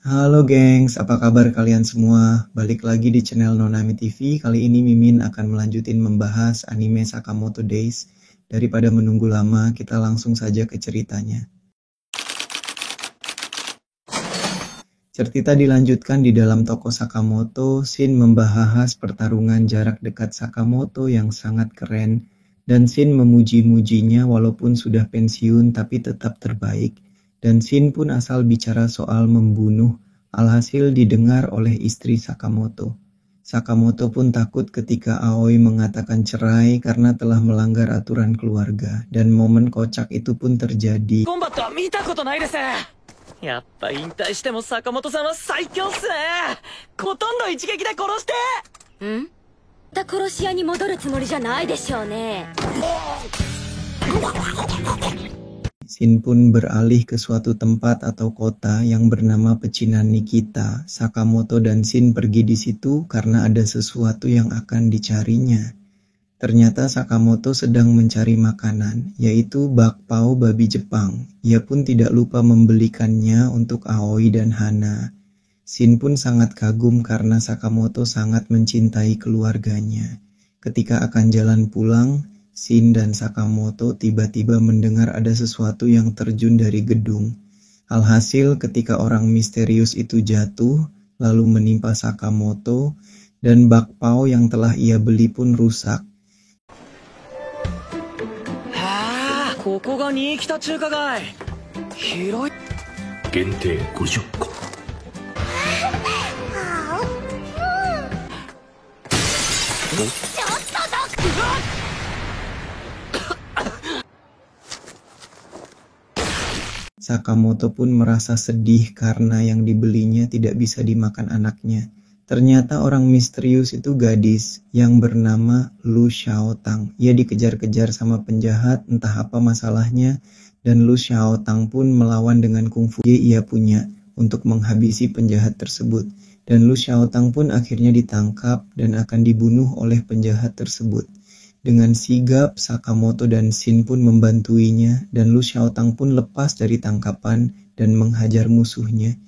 Halo gengs, apa kabar kalian semua? Balik lagi di channel Nonami TV. Kali ini Mimin akan melanjutin membahas anime Sakamoto Days. Daripada menunggu lama, kita langsung saja ke ceritanya. Cerita dilanjutkan di dalam toko Sakamoto. Shin membahas pertarungan jarak dekat Sakamoto yang sangat keren. Dan Shin memuji-mujinya walaupun sudah pensiun tapi tetap terbaik. Dan Shin pun asal bicara soal membunuh, alhasil didengar oleh istri Sakamoto. Sakamoto pun takut ketika Aoi mengatakan cerai karena telah melanggar aturan keluarga. Dan momen kocak itu pun terjadi. やっぱ引退しても坂本さんは最強っすね。ほとんど一撃で殺して。ん？また殺し屋に戻るつもりじゃないでしょうね。Shin pun beralih ke suatu tempat atau kota yang bernama pecinan Nikita. Sakamoto dan Shin pergi di situ karena ada sesuatu yang akan dicarinya. Ternyata Sakamoto sedang mencari makanan, yaitu bakpao babi Jepang. Ia pun tidak lupa membelikannya untuk Aoi dan Hana. Shin pun sangat kagum karena Sakamoto sangat mencintai keluarganya. Ketika akan jalan pulang, Shin dan Sakamoto tiba-tiba mendengar ada sesuatu yang terjun dari gedung. Alhasil ketika orang misterius itu jatuh, lalu menimpa Sakamoto, dan bakpao yang telah ia beli pun rusak. ここが新北中華街。広い。限定50個。Sakamoto pun merasa sedih karena yang dibelinya tidak bisa dimakan anaknya. Ternyata orang misterius itu gadis yang bernama Lu Xiaotang. Ia dikejar-kejar sama penjahat, entah apa masalahnya, dan Lu Xiaotang pun melawan dengan kungfu ia punya untuk menghabisi penjahat tersebut. Dan Lu Xiaotang pun akhirnya ditangkap dan akan dibunuh oleh penjahat tersebut. Dengan sigap, Sakamoto dan Shin pun membantuinya, dan Lu Xiaotang pun lepas dari tangkapan dan menghajar musuhnya.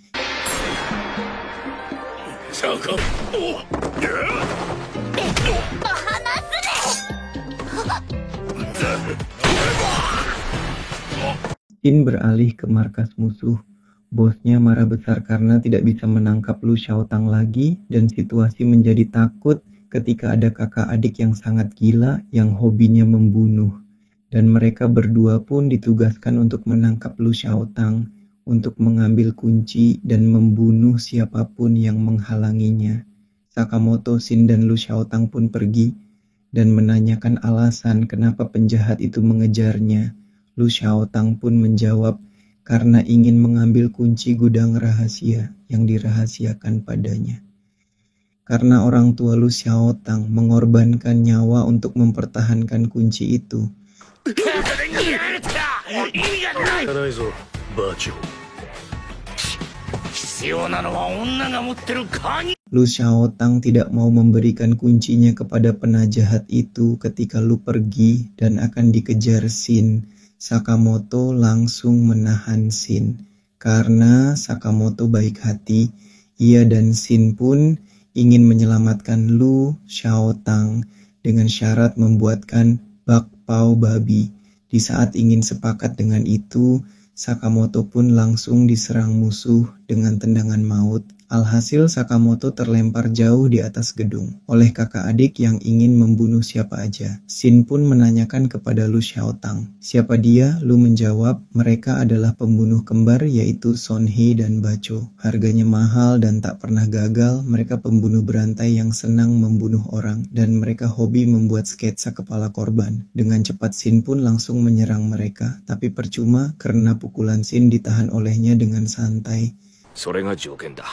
Shin beralih ke markas musuh. Bosnya marah besar karena tidak bisa menangkap Lu Xiaotang lagi, dan situasi menjadi takut ketika ada kakak adik yang sangat gila yang hobinya membunuh. Dan mereka berdua pun ditugaskan untuk menangkap Lu Xiaotang, untuk mengambil kunci dan membunuh siapapun yang menghalanginya. Sakamoto, Shin, dan Lu Xiaotang pun pergi dan menanyakan alasan kenapa penjahat itu mengejarnya. Lu Xiaotang pun menjawab karena ingin mengambil kunci gudang rahasia yang dirahasiakan padanya. Karena orang tua Lu Xiaotang mengorbankan nyawa untuk mempertahankan kunci itu. Lu Xiaotang tidak mau memberikan kuncinya kepada penajahat itu ketika Lu pergi dan akan dikejar Shin. Sakamoto langsung menahan Shin. Karena Sakamoto baik hati, ia dan Shin pun ingin menyelamatkan Lu Xiaotang dengan syarat membuatkan bakpao babi. Di saat ingin sepakat dengan itu, Sakamoto pun langsung diserang musuh dengan tendangan maut. Alhasil Sakamoto terlempar jauh di atas gedung oleh kakak adik yang ingin membunuh siapa aja. Shin pun menanyakan kepada Lu Xiaotang, siapa dia? Lu menjawab, mereka adalah pembunuh kembar yaitu Sonhee dan Bacho. Harganya mahal dan tak pernah gagal. Mereka pembunuh berantai yang senang membunuh orang dan mereka hobi membuat sketsa kepala korban. Dengan cepat Shin pun langsung menyerang mereka, tapi percuma karena pukulan Shin ditahan olehnya dengan santai. それが条件だ。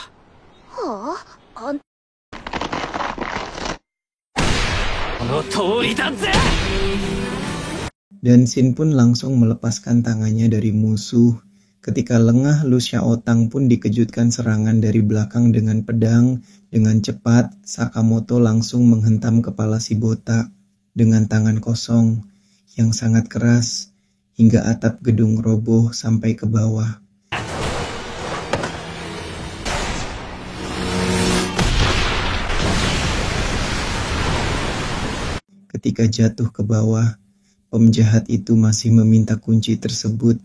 Dan Shin pun langsung melepaskan tangannya dari musuh. Ketika lengah, Lu Xiaotang pun dikejutkan serangan dari belakang dengan pedang. Dengan cepat, Sakamoto langsung menghentam kepala si botak dengan tangan kosong yang sangat keras hingga atap gedung roboh sampai ke bawah. Ketika jatuh ke bawah, penjahat itu masih meminta kunci tersebut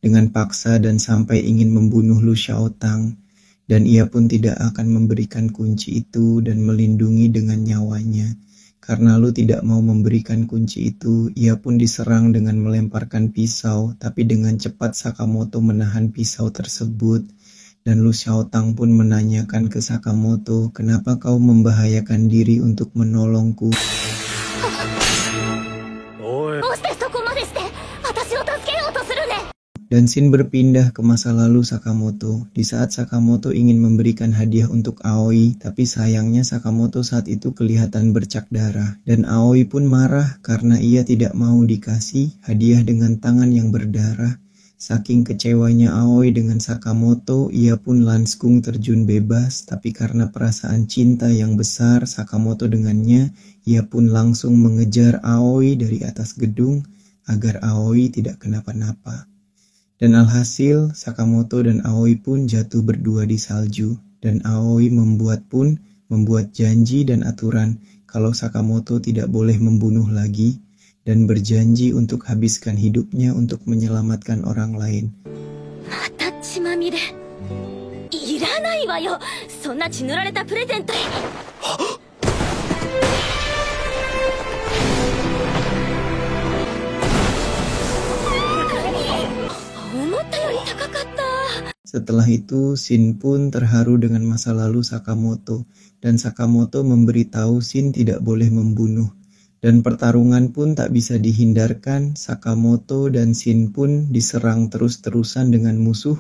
dengan paksa dan sampai ingin membunuh Lu Xiaotang, dan ia pun tidak akan memberikan kunci itu dan melindungi dengan nyawanya. Karena Lu tidak mau memberikan kunci itu, ia pun diserang dengan melemparkan pisau, tapi dengan cepat Sakamoto menahan pisau tersebut. Dan Lu Xiaotang pun menanyakan ke Sakamoto, kenapa kau membahayakan diri untuk menolongku? Dan Shin berpindah ke masa lalu Sakamoto. Di saat Sakamoto ingin memberikan hadiah untuk Aoi, tapi sayangnya Sakamoto saat itu kelihatan bercak darah. Dan Aoi pun marah karena ia tidak mau dikasih hadiah dengan tangan yang berdarah. Saking kecewanya Aoi dengan Sakamoto, ia pun langsung terjun bebas. Tapi karena perasaan cinta yang besar Sakamoto dengannya, ia pun langsung mengejar Aoi dari atas gedung agar Aoi tidak kenapa-napa. Dan alhasil, Sakamoto dan Aoi pun jatuh berdua di salju. Dan Aoi membuat janji dan aturan kalau Sakamoto tidak boleh membunuh lagi, dan berjanji untuk habiskan hidupnya untuk menyelamatkan orang lain. Setelah itu, Shin pun terharu dengan masa lalu Sakamoto, dan Sakamoto memberitahu Shin tidak boleh membunuh. Dan pertarungan pun tak bisa dihindarkan, Sakamoto dan Shin pun diserang terus-terusan dengan musuh,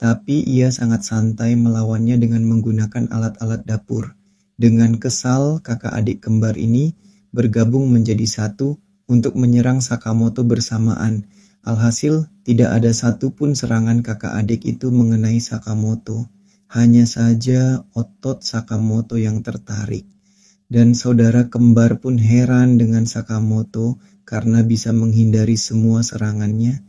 tapi ia sangat santai melawannya dengan menggunakan alat-alat dapur. Dengan kesal, kakak adik kembar ini bergabung menjadi satu untuk menyerang Sakamoto bersamaan. Alhasil, tidak ada satupun serangan kakak adik itu mengenai Sakamoto. Hanya saja otot Sakamoto yang tertarik. Dan saudara kembar pun heran dengan Sakamoto karena bisa menghindari semua serangannya.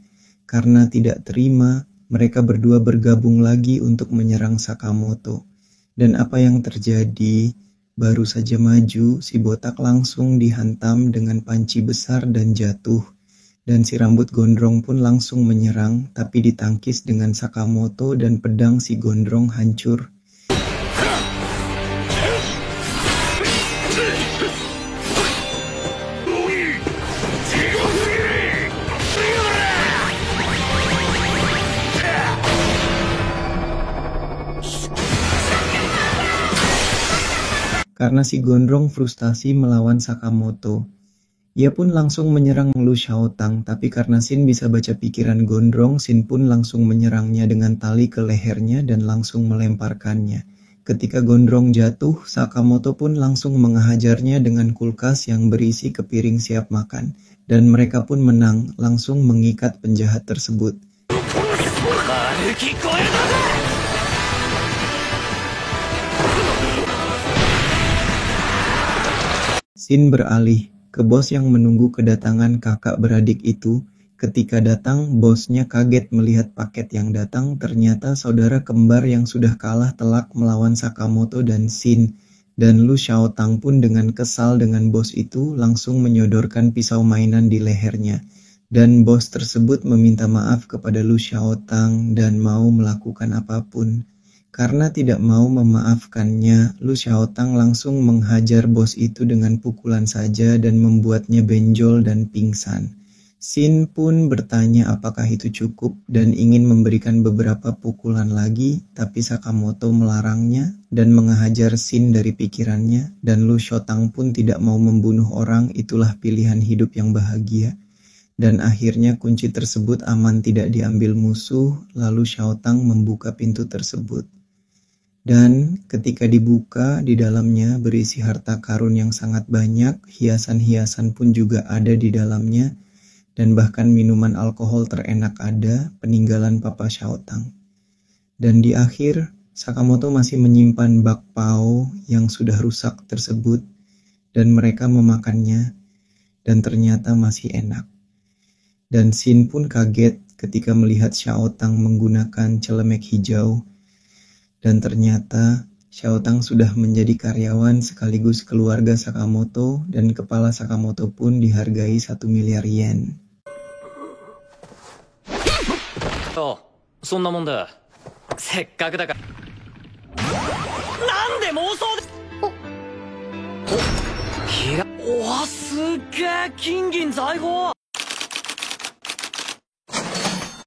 Karena tidak terima, mereka berdua bergabung lagi untuk menyerang Sakamoto. Dan apa yang terjadi? Baru saja maju, si botak langsung dihantam dengan panci besar dan jatuh. Dan si rambut gondrong pun langsung menyerang, tapi ditangkis dengan Sakamoto dan pedang si gondrong hancur. Karena si gondrong frustasi melawan Sakamoto, ia pun langsung menyerang Lu Xiaotang, tapi karena Shin bisa baca pikiran gondrong, Shin pun langsung menyerangnya dengan tali ke lehernya dan langsung melemparkannya. Ketika gondrong jatuh, Sakamoto pun langsung menghajarnya dengan kulkas yang berisi kepiring siap makan. Dan mereka pun menang, langsung mengikat penjahat tersebut. Shin beralih ke bos yang menunggu kedatangan kakak beradik itu. Ketika datang, bosnya kaget melihat paket yang datang. Ternyata saudara kembar yang sudah kalah telak melawan Sakamoto dan Shin. Dan Lu Xiaotang pun dengan kesal dengan bos itu langsung menyodorkan pisau mainan di lehernya. Dan bos tersebut meminta maaf kepada Lu Xiaotang dan mau melakukan apapun. Karena tidak mau memaafkannya, Lu Xiaotang langsung menghajar bos itu dengan pukulan saja dan membuatnya benjol dan pingsan. Shin pun bertanya apakah itu cukup dan ingin memberikan beberapa pukulan lagi, tapi Sakamoto melarangnya dan menghajar Shin dari pikirannya, dan Lu Xiaotang pun tidak mau membunuh orang. Itulah pilihan hidup yang bahagia. Dan akhirnya kunci tersebut aman tidak diambil musuh, lalu Xiaotang membuka pintu tersebut. Dan ketika dibuka, di dalamnya berisi harta karun yang sangat banyak, hiasan-hiasan pun juga ada di dalamnya, dan bahkan minuman alkohol terenak ada, peninggalan Papa Xiaotang. Dan di akhir, Sakamoto masih menyimpan bakpao yang sudah rusak tersebut, dan mereka memakannya, dan ternyata masih enak. Dan Shin pun kaget ketika melihat Xiaotang menggunakan celemek hijau. Dan ternyata Xiao Tang sudah menjadi karyawan sekaligus keluarga Sakamoto dan kepala Sakamoto pun dihargai 1 miliar yen. そんなもんだ。せっかくだから。なんで妄想で。気が。おわ、すっげえ金銀財宝。